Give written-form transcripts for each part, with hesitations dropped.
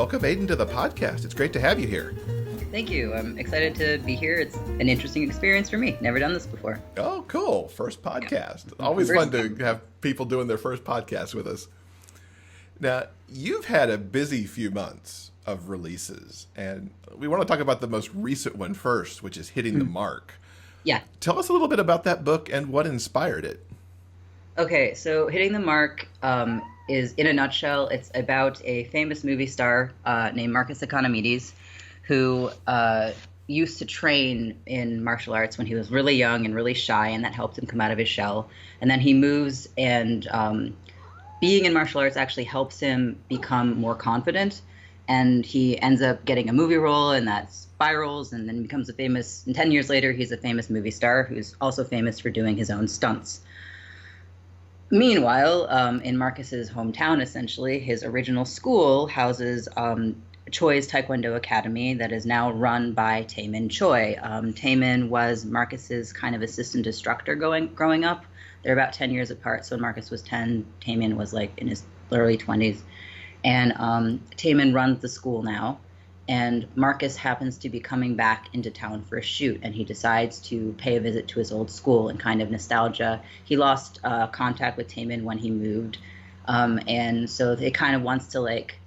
welcome Aidan to the podcast. It's great to have you here. Thank you. I'm excited to be here. It's an interesting experience for me. Never done this before. Oh, cool. First podcast. Always fun to have people doing their first podcast with us. Now, you've had a busy few months of releases, and we want to talk about the most recent one first, which is Hitting the Mark. Yeah. Tell us a little bit about that book and what inspired it. Okay, so Hitting the Mark is, in a nutshell, it's about a famous movie star named Marcus Economides, who used to train in martial arts when he was really young and really shy, and that helped him come out of his shell. And then he moves, and being in martial arts actually helps him become more confident. And he ends up getting a movie role, and that spirals, and then becomes and 10 years later, he's a famous movie star who's also famous for doing his own stunts. Meanwhile, in Marcus's hometown, essentially, his original school houses Choi's Taekwondo Academy that is now run by Taemin Choi. Taemin was Marcus's kind of assistant instructor growing up. They're about 10 years apart, so when Marcus was 10, Taemin was like in his early 20s. And Taemin runs the school now, and Marcus happens to be coming back into town for a shoot, and he decides to pay a visit to his old school and kind of nostalgia. He lost contact with Taemin when he moved, and so it kind of wants to like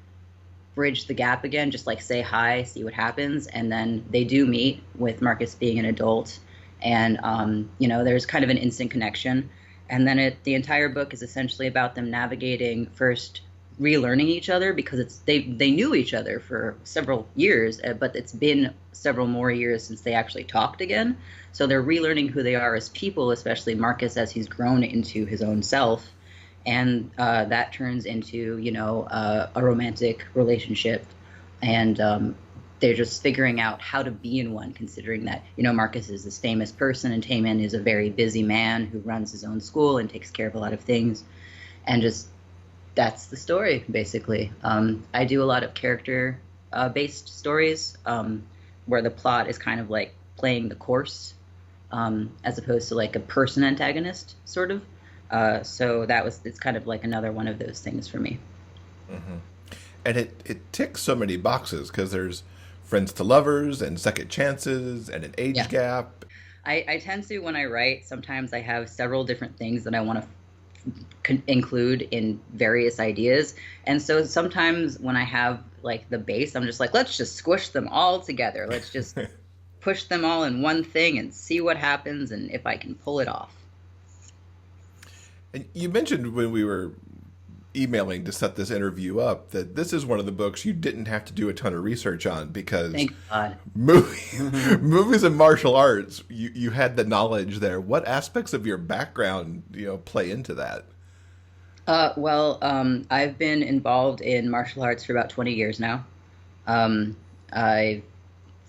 bridge the gap again, just like say hi, see what happens. And then they do meet, with Marcus being an adult, and there's kind of an instant connection. And then the entire book is essentially about them navigating, first relearning each other, because they knew each other for several years, but it's been several more years since they actually talked again. So they're relearning who they are as people, especially Marcus as he's grown into his own self. And that turns into, a romantic relationship. And they're just figuring out how to be in one, considering that, Marcus is this famous person and Taemin is a very busy man who runs his own school and takes care of a lot of things. And just that's the story, basically. I do a lot of character-based stories where the plot is kind of like playing the course as opposed to like a person antagonist, sort of. So it's kind of like another one of those things for me. Mm-hmm. And it ticks so many boxes, because there's friends to lovers and second chances and an age gap. I tend to, when I write, sometimes I have several different things that I want to include in various ideas. And so sometimes when I have like the base, I'm just like, let's just squish them all together. Let's just push them all in one thing and see what happens and if I can pull it off. And you mentioned when we were emailing to set this interview up that this is one of the books you didn't have to do a ton of research on, because thank God. Movies and martial arts, you had the knowledge there. What aspects of your background play into that? I've been involved in martial arts for about 20 years now. I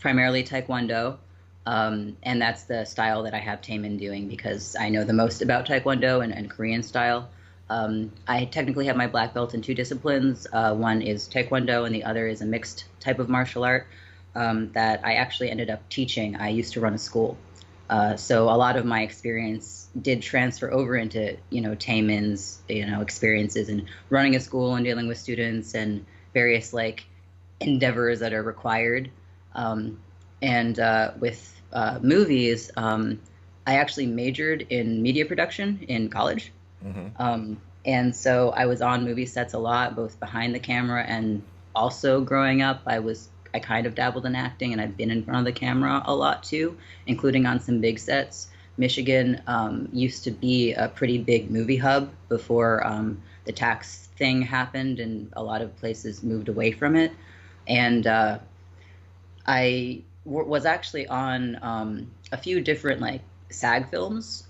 primarily Taekwondo. And that's the style that I have Taemin doing, because I know the most about Taekwondo and Korean style. I technically have my black belt in two disciplines. One is Taekwondo and the other is a mixed type of martial art that I actually ended up teaching. I used to run a school. So a lot of my experience did transfer over into, Taemin's, experiences in running a school and dealing with students and various like endeavors that are required. With movies, I actually majored in media production in college. Mm-hmm. And so I was on movie sets a lot, both behind the camera and also growing up. I kind of dabbled in acting, and I've been in front of the camera a lot too, including on some big sets. Michigan used to be a pretty big movie hub before the tax thing happened and a lot of places moved away from it. And I was actually on a few different like SAG films.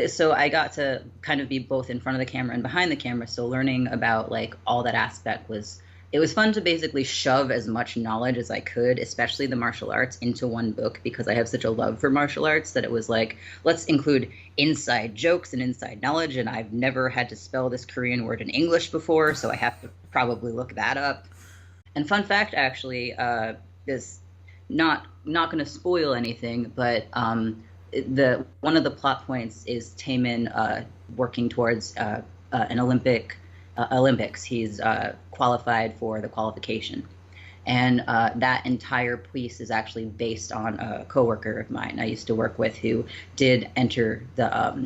So I got to kind of be both in front of the camera and behind the camera. So learning about like all that aspect was fun to basically shove as much knowledge as I could, especially the martial arts, into one book, because I have such a love for martial arts that it was like, let's include inside jokes and inside knowledge. And I've never had to spell this Korean word in English before, so I have to probably look that up. And fun fact, actually, is not going to spoil anything, but one of the plot points is Taemin working towards an Olympic Olympics. He's qualified for the qualification. And that entire piece is actually based on a coworker of mine I used to work with who did enter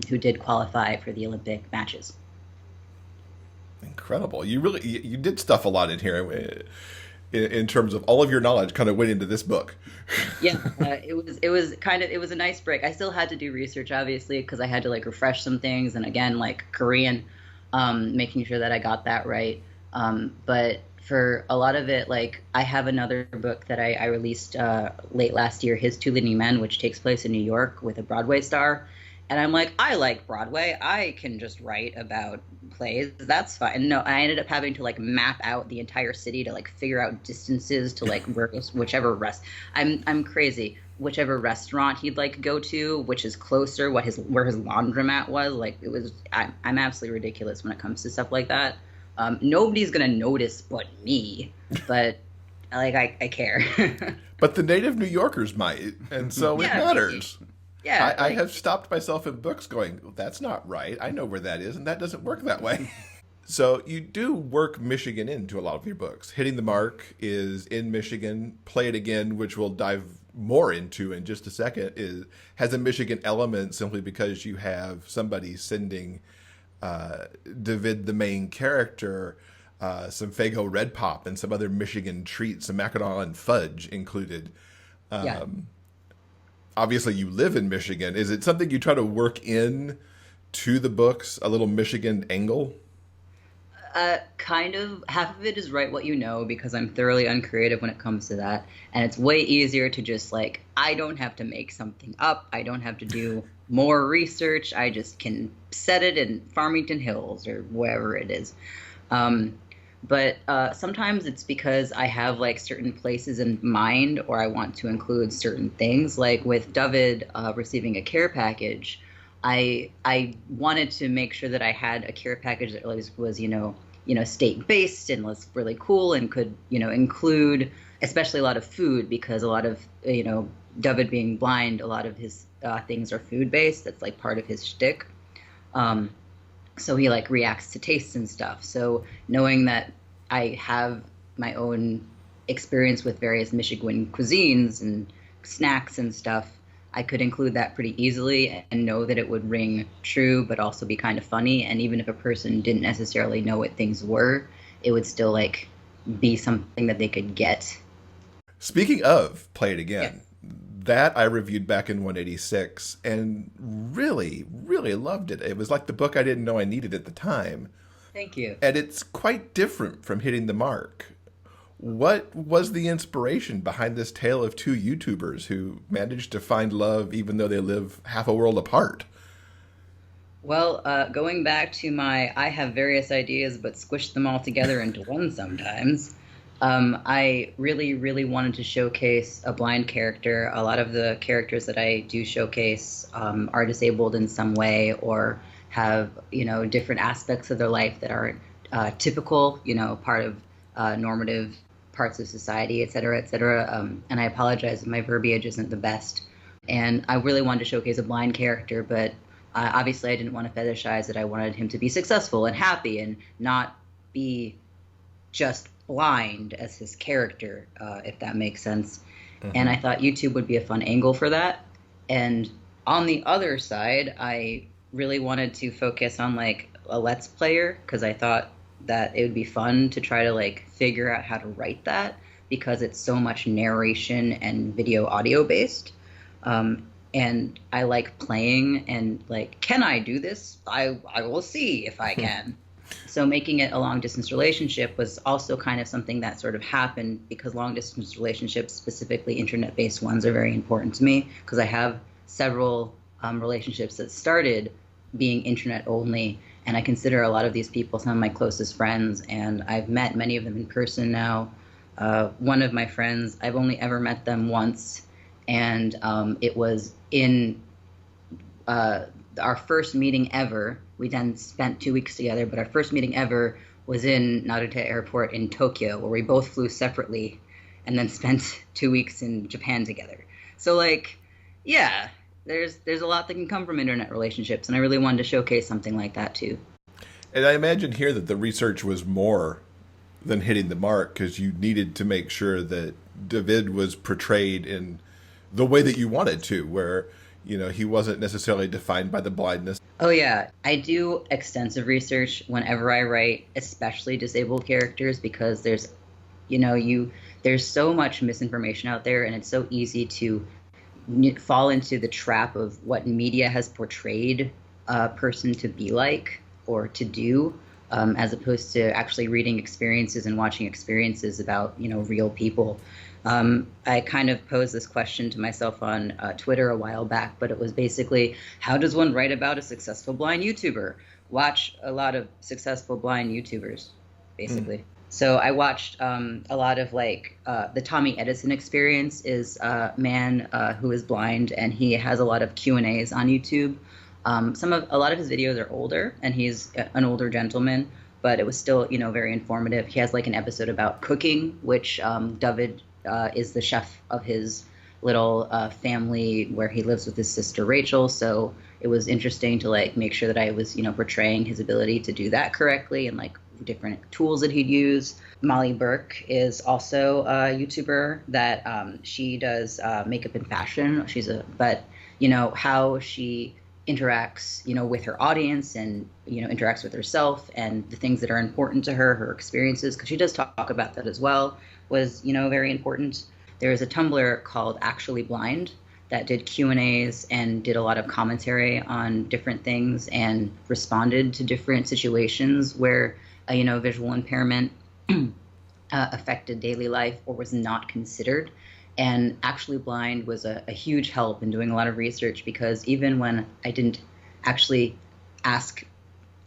who did qualify for the Olympic matches. Incredible. You did stuff a lot in here in terms of all of your knowledge kind of went into this book. Yeah, it was a nice break. I still had to do research, obviously, because I had to like refresh some things, and again, like Korean, making sure that I got that right. But for a lot of it, like I have another book that I released late last year, His Two Leading Men, which takes place in New York with a Broadway star. And I'm like, I like Broadway. I can just write about plays. That's fine. No, I ended up having to like map out the entire city to like figure out distances to like whichever I'm crazy. Whichever restaurant he'd like go to, which is closer, where his laundromat was. Like it was, I'm absolutely ridiculous when it comes to stuff like that. Nobody's gonna notice but me, but like I care. But the native New Yorkers might, and so it matters. Yeah, I have stopped myself in books going, that's not right. I know where that is, and that doesn't work that way. So you do work Michigan into a lot of your books. Hitting the Mark is in Michigan. Play It Again, which we'll dive more into in just a second, has a Michigan element simply because you have somebody sending David, the main character, some Faygo Red Pop and some other Michigan treats, some Mackinac and fudge included. Yeah. Obviously, you live in Michigan. Is it something you try to work in to the books, a little Michigan angle? Kind of. Half of it is write what you know because I'm thoroughly uncreative when it comes to that. And it's way easier to just like, I don't have to make something up. I don't have to do more research. I just can set it in Farmington Hills or wherever it is. But sometimes it's because I have like certain places in mind or I want to include certain things. Like with David receiving a care package, I wanted to make sure that I had a care package that was state based and was really cool and could include especially a lot of food because a lot of David being blind, a lot of his things are food based. That's like part of his shtick. So he like reacts to tastes and stuff. So knowing that I have my own experience with various Michigan cuisines and snacks and stuff, I could include that pretty easily and know that it would ring true, but also be kind of funny. And even if a person didn't necessarily know what things were, it would still like be something that they could get. Speaking of Play It Again, that I reviewed back in 186 and really, really loved it. It was like the book I didn't know I needed at the time. Thank you. And it's quite different from Hitting the Mark. What was the inspiration behind this tale of two YouTubers who managed to find love even though they live half a world apart? Well, going back to I have various ideas but squish them all together into one sometimes. I really, really wanted to showcase a blind character. A lot of the characters that I do showcase are disabled in some way or have, different aspects of their life that aren't typical, part of normative parts of society, et cetera, et cetera. And I apologize if my verbiage isn't the best. And I really wanted to showcase a blind character, but obviously I didn't want to fetishize it. I wanted him to be successful and happy and not be just blind as his character, if that makes sense. Mm-hmm. And I thought YouTube would be a fun angle for that. And on the other side, I really wanted to focus on like a Let's Player because I thought that it would be fun to try to like figure out how to write that because it's so much narration and video audio based. And I like playing and like, can I do this? I will see if I can. So making it a long distance relationship was also kind of something that sort of happened because long distance relationships, specifically internet based ones, are very important to me because I have several relationships that started being internet only. And I consider a lot of these people some of my closest friends. And I've met many of them in person now. One of my friends, I've only ever met them once. And it was in our first meeting ever. We then spent 2 weeks together, but our first meeting ever was in Narita Airport in Tokyo, where we both flew separately and then spent 2 weeks in Japan together. So like, yeah, there's a lot that can come from internet relationships, and I really wanted to showcase something like that too. And I imagine here that the research was more than hitting the mark because you needed to make sure that David was portrayed in the way that you wanted to, where, he wasn't necessarily defined by the blindness. Oh yeah, I do extensive research whenever I write, especially disabled characters, because there's so much misinformation out there, and it's so easy to fall into the trap of what media has portrayed a person to be like or to do, as opposed to actually reading experiences and watching experiences about, real people. I kind of posed this question to myself on Twitter a while back, but it was basically, how does one write about a successful blind YouTuber? Watch a lot of successful blind YouTubers, basically. So I watched a lot of the Tommy Edison Experience is a man who is blind, and he has a lot of Q&As on YouTube. A lot of his videos are older, and he's an older gentleman, but it was still, very informative. He has an episode about cooking, which David is the chef of his little family where he lives with his sister Rachel. So it was interesting to make sure that I was, portraying his ability to do that correctly and different tools that he'd use. Molly Burke is also a YouTuber that she does makeup and fashion. How she interacts, with her audience and, interacts with herself and the things that are important to her, her experiences, because she does talk about that as well, was, very important. There is a Tumblr called Actually Blind that did Q&As and did a lot of commentary on different things and responded to different situations where, visual impairment affected daily life or was not considered. And Actually Blind was a huge help in doing a lot of research, because even when I didn't actually ask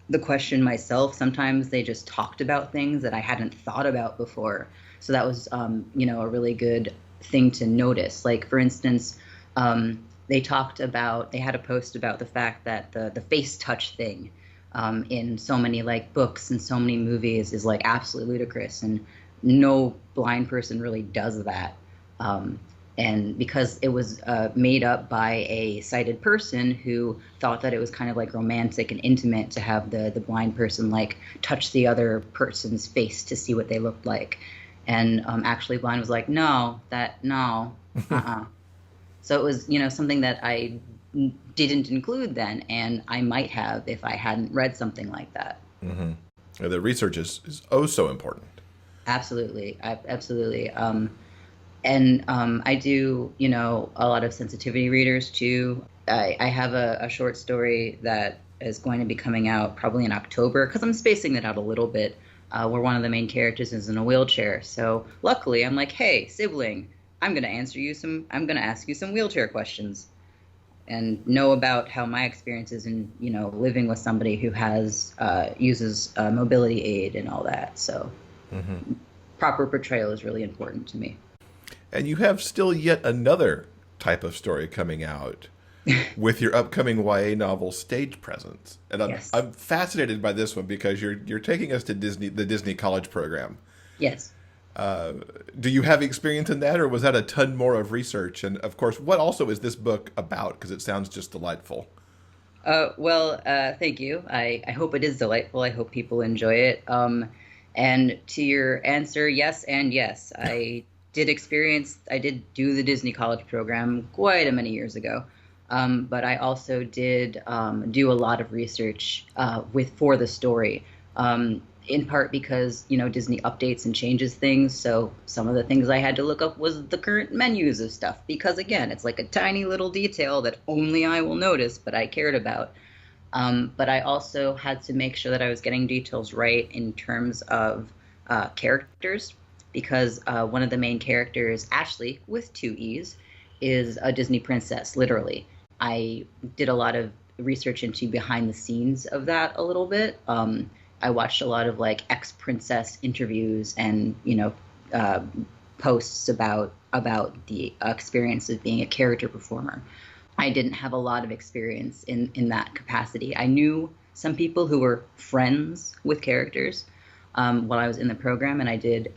the question myself, sometimes they just talked about things that I hadn't thought about before. So that was, a really good thing to notice. For instance, they had a post about the fact that the face touch thing in so many books and so many movies is absolutely ludicrous, and no blind person really does that. And because it was made up by a sighted person who thought that it was kind of romantic and intimate to have the blind person touch the other person's face to see what they looked like. And Actually Blind was no. So it was, something that I didn't include then, and I might have if I hadn't read something like that. Mm-hmm. The research is oh so important. Absolutely. Absolutely. And I do, a lot of sensitivity readers too. I have a short story that is going to be coming out probably in October, because I'm spacing it out a little bit, where one of the main characters is in a wheelchair. So luckily I'm hey, sibling, I'm going to ask you some wheelchair questions and know about how my experience is in, living with somebody who uses a mobility aid and all that. So proper portrayal is really important to me. And you have still yet another type of story coming out with your upcoming YA novel Stage Presence. And I'm fascinated by this one because you're taking us to the Disney College program. Yes. Do you have experience in that, or was that a ton more of research? And of course, what also is this book about? Because it sounds just delightful. Thank you. I hope it is delightful. I hope people enjoy it. And to your answer, yes and yes. I did do the Disney College program quite a many years ago. But I also did do a lot of research for the story, in part because, Disney updates and changes things. So some of the things I had to look up was the current menus of stuff, because, again, it's a tiny little detail that only I will notice, but I cared about. But I also had to make sure that I was getting details right in terms of characters, because one of the main characters, Ashley, with 2 E's, is a Disney princess, literally. I did a lot of research into behind the scenes of that a little bit. I watched a lot of ex-princess interviews and, posts about the experience of being a character performer. I didn't have a lot of experience in that capacity. I knew some people who were friends with characters while I was in the program, and I did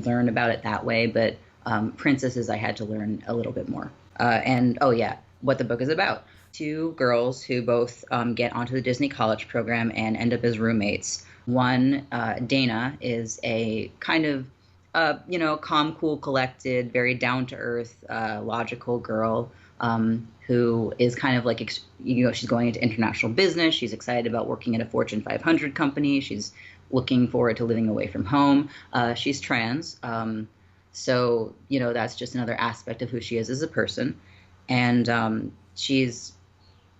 learn about it that way, but princesses I had to learn a little bit more. What the book is about. two girls who both get onto the Disney College program and end up as roommates. One, Dana, is a kind of, calm, cool, collected, very down to earth, logical girl who is kind of like, she's going into international business. She's excited about working at a Fortune 500 company. She's looking forward to living away from home. She's trans. So, that's just another aspect of who she is as a person. And she's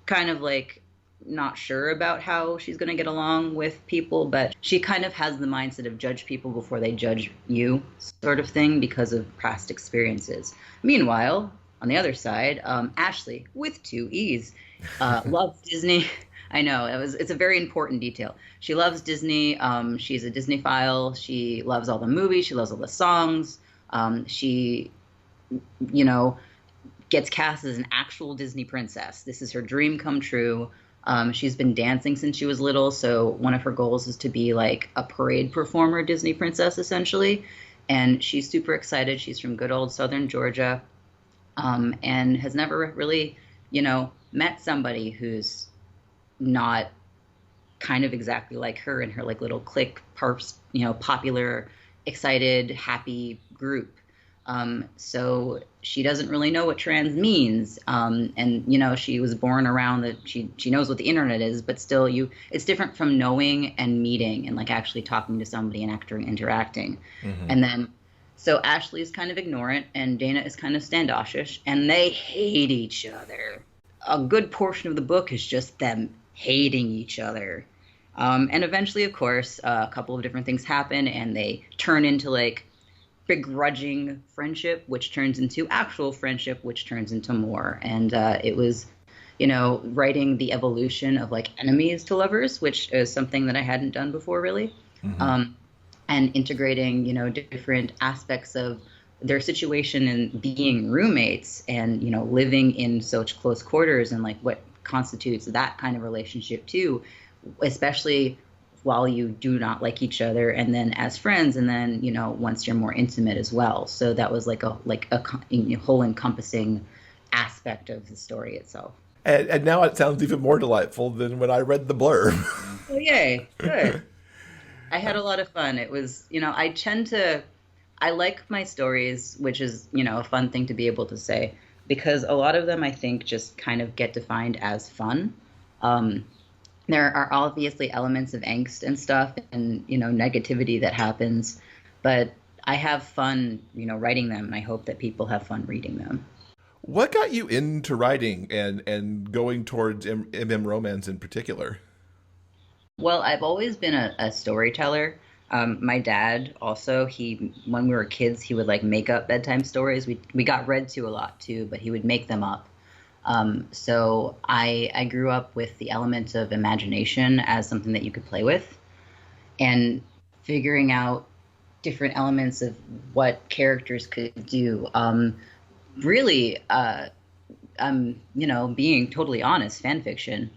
kind of like not sure about how she's going to get along with people, but she kind of has the mindset of judge people before they judge you sort of thing because of past experiences. Meanwhile, on the other side, Ashley, with two E's, loves Disney. I know, it's a very important detail. She loves Disney. She's a Disney-phile. She loves all the movies. She loves all the songs. She, gets cast as an actual Disney princess. This is her dream come true. She's been dancing since she was little, so one of her goals is to be like a parade performer Disney princess, essentially. And she's super excited. She's from good old Southern Georgia, and has never really, met somebody who's not kind of exactly like her and her like little clique, popular, excited, happy group. So she doesn't really know what trans means. And, she was born around that she knows what the internet is, but still it's different from knowing and meeting and like actually talking to somebody and interacting. Mm-hmm. And then, so Ashley is kind of ignorant and Dana is kind of standoffish and they hate each other. A good portion of the book is just them hating each other. And eventually, of course, a couple of different things happen and they turn into like begrudging friendship, which turns into actual friendship, which turns into more. And it was, writing the evolution of like enemies to lovers, which is something that I hadn't done before really. Mm-hmm. And integrating, different aspects of their situation and being roommates and, living in such close quarters and like what constitutes that kind of relationship too, especially while you do not like each other, and then as friends, and then once you're more intimate as well. So that was like a whole encompassing aspect of the story itself. And now it sounds even more delightful than when I read the blurb. Oh, yay! Good. I had a lot of fun. It was I like my stories, which is a fun thing to be able to say, because a lot of them I think just kind of get defined as fun. There are obviously elements of angst and stuff and, negativity that happens, but I have fun, writing them, and I hope that people have fun reading them. What got you into writing and going towards MM romance in particular? Well, I've always been a storyteller. My dad also, when we were kids, he would like make up bedtime stories. We got read to a lot too, but he would make them up. So I grew up with the element of imagination as something that you could play with, and figuring out different elements of what characters could do. Really, being totally honest, fan fiction.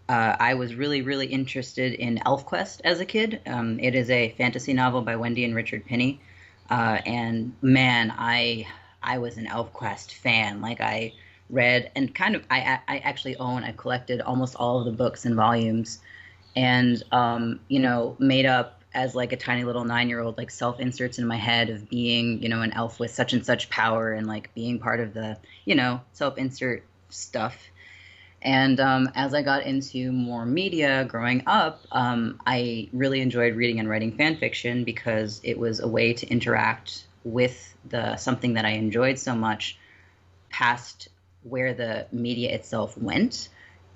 I was really, really interested in ElfQuest as a kid. It is a fantasy novel by Wendy and Richard Pinney. And man, I was an ElfQuest fan. Like I read and I actually I've collected almost all of the books and volumes, and made up as like a tiny little 9-year-old like self-inserts in my head of being an elf with such and such power and like being part of the self-insert stuff. And as I got into more media growing up, I really enjoyed reading and writing fan fiction because it was a way to interact with something that I enjoyed so much past where the media itself went.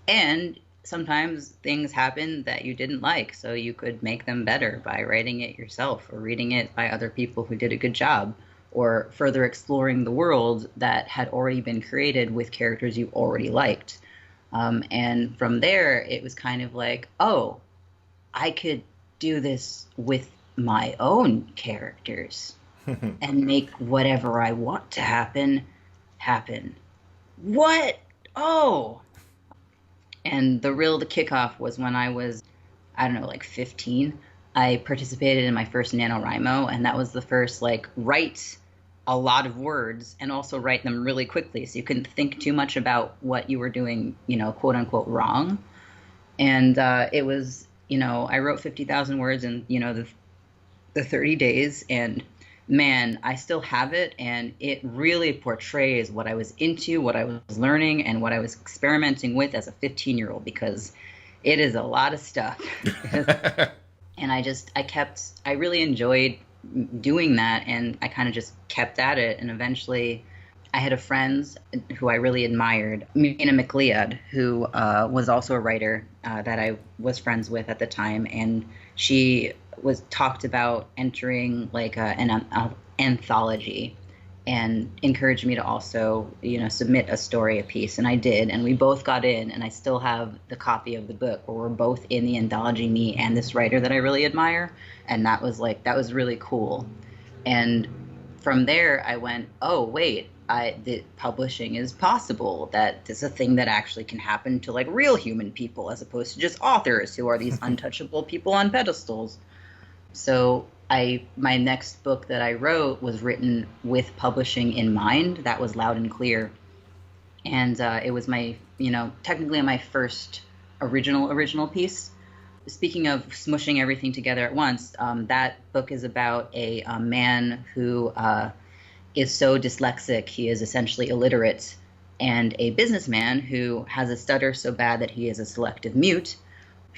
And sometimes things happen that you didn't like, so you could make them better by writing it yourself or reading it by other people who did a good job, or further exploring the world that had already been created with characters you already liked. And from there, it was kind of like, oh, I could do this with my own characters and make whatever I want to happen. What? Oh. And the kickoff was when I was, I don't know, like 15. I participated in my first NaNoWriMo, and that was the first like write a lot of words and also write them really quickly. So you couldn't think too much about what you were doing, quote unquote, wrong. And it was, I wrote 50,000 words in, the 30 days. And man, I still have it. And it really portrays what I was into, what I was learning, and what I was experimenting with as a 15-year-old, because it is a lot of stuff. And I really enjoyed doing that, and I kind of just kept at it. And eventually I had a friend who I really admired, Mina McLeod, who was also a writer that I was friends with at the time, and she talked about entering like an anthology, and encouraged me to also, submit a story, a piece. And I did, and we both got in, and I still have the copy of the book where we're both in the anthology, me and this writer that I really admire. And that was really cool. And from there I went, oh, wait, the publishing is possible, that this is a thing that actually can happen to like real human people, as opposed to just authors who are these untouchable people on pedestals. So my next book that I wrote was written with publishing in mind. That was Loud and Clear. And it was my, technically my first original piece. Speaking of smushing everything together at once, that book is about a man who is so dyslexic, he is essentially illiterate, and a businessman who has a stutter so bad that he is a selective mute,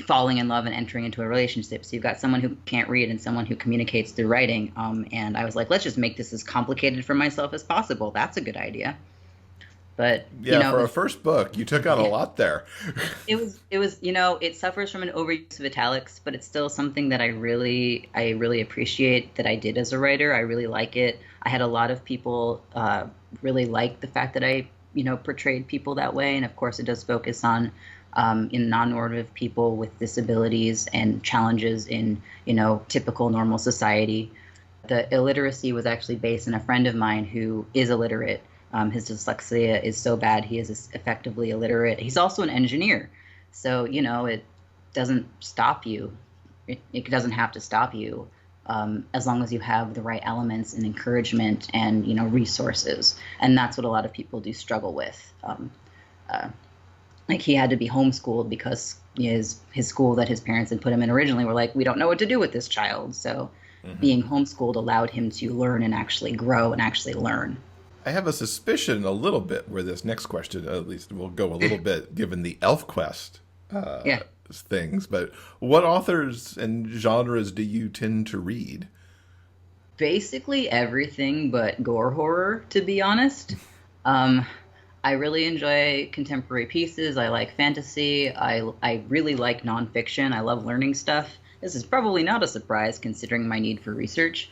falling in love and entering into a relationship. So you've got someone who can't read and someone who communicates through writing. And I was like, let's just make this as complicated for myself as possible. That's a good idea. But yeah, for a first book, you took on a lot there. It was, it suffers from an overuse of italics, but it's still something that I really appreciate that I did as a writer. I really like it. I had a lot of people really like the fact that I, portrayed people that way. And of course, it does focus on in non-normative people with disabilities and challenges in, typical normal society. The illiteracy was actually based on a friend of mine who is illiterate. His dyslexia is so bad he is effectively illiterate. He's also an engineer. So, it doesn't stop you. It doesn't have to stop you as long as you have the right elements and encouragement and, resources. And that's what a lot of people do struggle with. Like he had to be homeschooled because his school that his parents had put him in originally were like, we don't know what to do with this child. So being homeschooled allowed him to learn and actually grow and actually learn. I have a suspicion a little bit where this next question, at least, will go a little bit, given the ElfQuest things. But what authors and genres do you tend to read? Basically everything but gore horror, to be honest. I really enjoy contemporary pieces. I like fantasy. I really like nonfiction. I love learning stuff. This is probably not a surprise considering my need for research.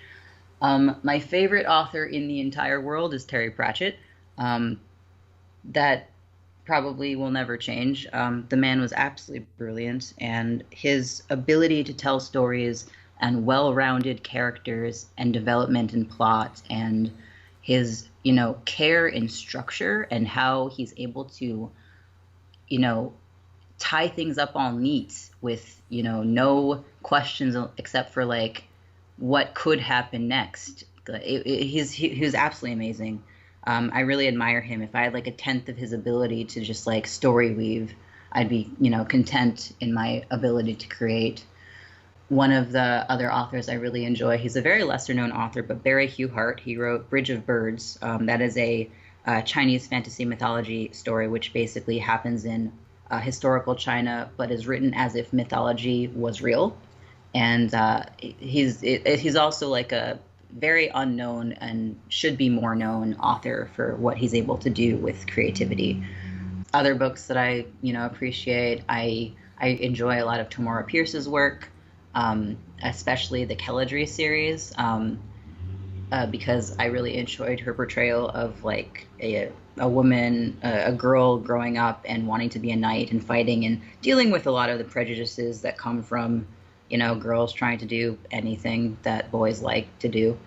My favorite author in the entire world is Terry Pratchett. That probably will never change. The man was absolutely brilliant, and his ability to tell stories and well-rounded characters and development and plot, and his, care in structure and how he's able to, tie things up all neat with, no questions except for like, what could happen next. He was absolutely amazing. I really admire him. If I had like a tenth of his ability to just like story weave, I'd be, content in my ability to create. One of the other authors I really enjoy, he's a very lesser known author, but Barry Hugh Hart, he wrote Bridge of Birds. That is a Chinese fantasy mythology story, which basically happens in historical China, but is written as if mythology was real. And he's also like a very unknown and should be more known author for what he's able to do with creativity. Other books that I appreciate, I enjoy a lot of Tamora Pierce's work, especially the Kelladry series, because I really enjoyed her portrayal of like a woman, a girl growing up and wanting to be a knight and fighting and dealing with a lot of the prejudices that come from girls trying to do anything that boys like to do.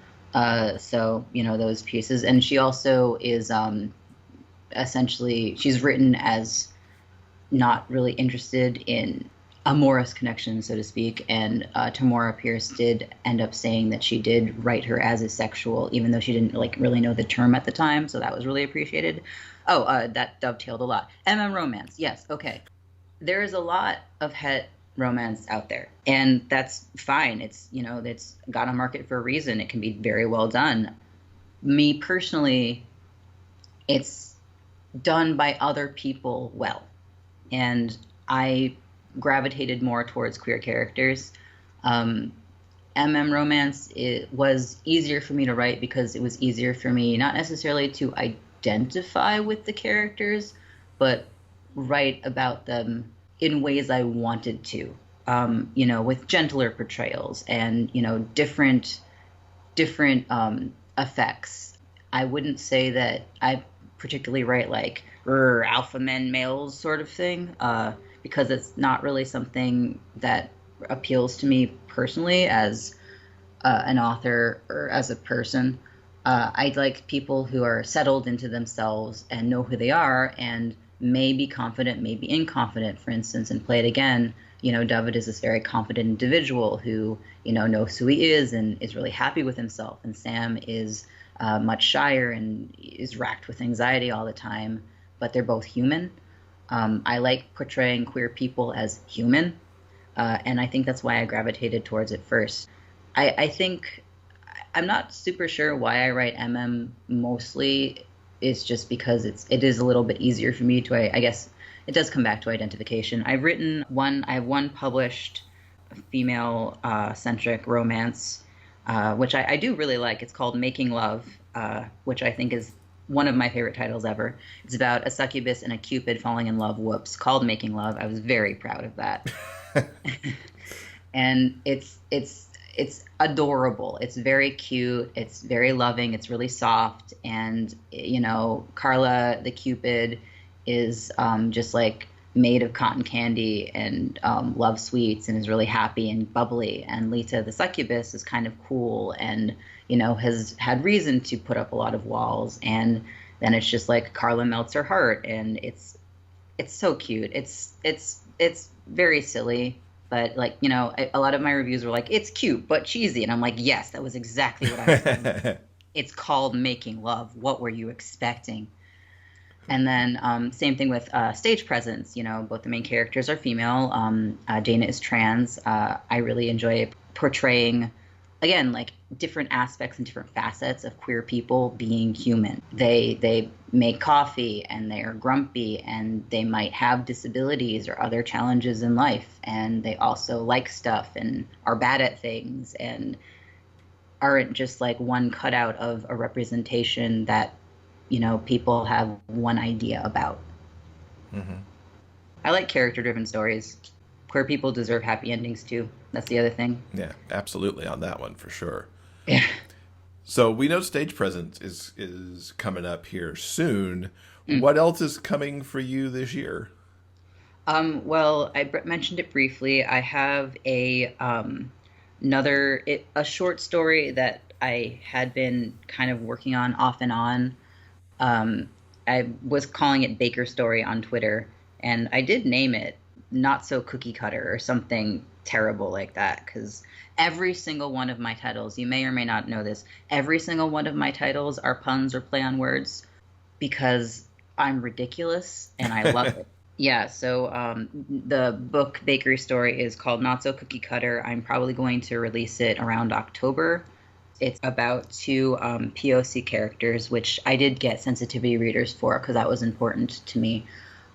So, those pieces. And she also is essentially, she's written as not really interested in a Morris connection, so to speak. And Tamora Pierce did end up saying that she did write her as asexual, even though she didn't like really know the term at the time. So that was really appreciated. Oh, that dovetailed a lot. romance. Yes. Okay. There is a lot of het romance out there, and that's fine. It's, it's got a market for a reason. It can be very well done. Me personally, it's done by other people well. And I gravitated more towards queer characters. Romance, it was easier for me to write because it was easier for me not necessarily to identify with the characters, but write about them in ways I wanted to, with gentler portrayals and, different effects. I wouldn't say that I particularly write like alpha men males sort of thing, because it's not really something that appeals to me personally as an author or as a person. I like people who are settled into themselves and know who they are and may be confident, may be inconfident, for instance, and Play It Again. David is this very confident individual who, knows who he is and is really happy with himself. And Sam is much shyer and is racked with anxiety all the time, but they're both human. I like portraying queer people as human, and I think that's why I gravitated towards it first. I think I'm not super sure why I write mostly. It's just because it is a little bit easier for me to, I guess it does come back to identification. I have one published female centric romance, which I do really like. It's called Making Love, which I think is one of my favorite titles ever. It's about a succubus and a cupid falling in love. Whoops, called Making Love. I was very proud of that. And it's adorable. It's very cute. It's very loving. It's really soft. And, Carla, the cupid, is just like made of cotton candy and loves sweets and is really happy and bubbly. And Lita, the succubus, is kind of cool and, has had reason to put up a lot of walls. And then it's just like Carla melts her heart, and it's so cute. It's very silly. But a lot of my reviews were like, it's cute but cheesy, and I'm like, yes, that was exactly what I was saying. It's called Making Love. What were you expecting? And then same thing with stage presence. Both the main characters are female. Dana is trans. I really enjoy portraying, again, like different aspects and different facets of queer people being human. They make coffee and they are grumpy and they might have disabilities or other challenges in life, and they also like stuff and are bad at things and aren't just like one cutout of a representation that people have one idea about. Mm-hmm. I like character-driven stories. Queer people deserve happy endings too. That's the other thing. Yeah, absolutely on that one for sure. Yeah. So we know stage presence is coming up here soon. Mm. What else is coming for you this year? Well, I mentioned it briefly. I have a short story that I had been kind of working on off and on. I was calling it Baker Story on Twitter, and I did name it Not So Cookie Cutter or something terrible like that, because every single one of my titles, you may or may not know this, every single one of my titles are puns or play on words because I'm ridiculous and I love it. Yeah, so the book Bakery Story is called Not So Cookie Cutter. I'm probably going to release it around October. It's about two POC characters, which I did get sensitivity readers for because that was important to me.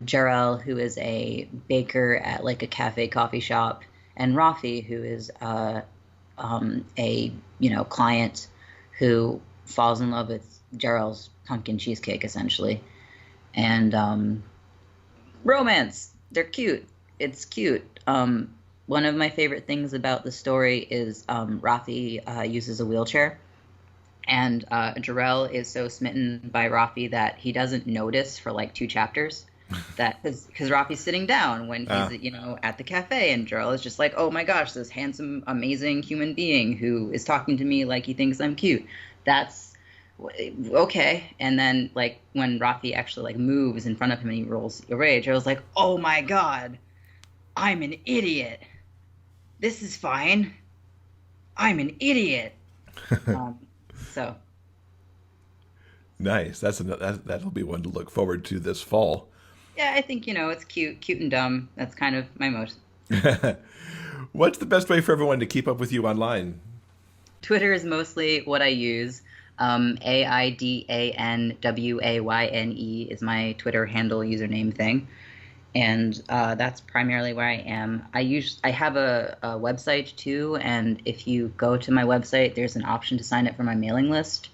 Jarrell, who is a baker at like a cafe coffee shop, and Rafi, who is a client who falls in love with Jarrell's pumpkin cheesecake, essentially. And romance. They're cute. It's cute. One of my favorite things about the story is Rafi uses a wheelchair. And Jarrell is so smitten by Rafi that he doesn't notice for like 2 chapters. That because Rafi's sitting down when he's at the cafe, and Jarrell is just like, oh my gosh, this handsome, amazing human being who is talking to me like he thinks I'm cute. That's okay. And then like when Rafi actually like moves in front of him and he rolls a rage, I was like, oh my god, I'm an idiot. This is fine. I'm an idiot. So. Nice. That'll be one to look forward to this fall. Yeah, I think, it's cute and dumb. That's kind of my most. What's the best way for everyone to keep up with you online? Twitter is mostly what I use. AIDANWAYNE is my Twitter handle username thing. And that's primarily where I am. I have a website too, and if you go to my website, there's an option to sign up for my mailing list.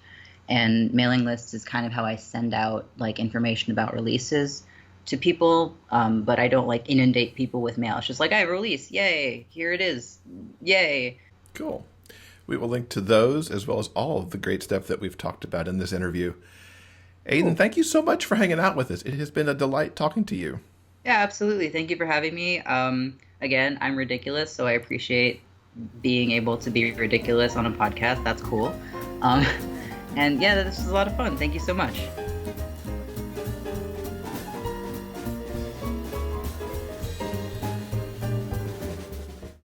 And mailing list is kind of how I send out like information about releases to people, but I don't like inundate people with mail. It's just like, I have a release, yay, here it is, yay. Cool. We will link to those as well as all of the great stuff that we've talked about in this interview. Aidan, cool. Thank you so much for hanging out with us. It has been a delight talking to you. Yeah, absolutely. Thank you for having me. Again, I'm ridiculous, so I appreciate being able to be ridiculous on a podcast. That's cool. And yeah, this was a lot of fun. Thank you so much.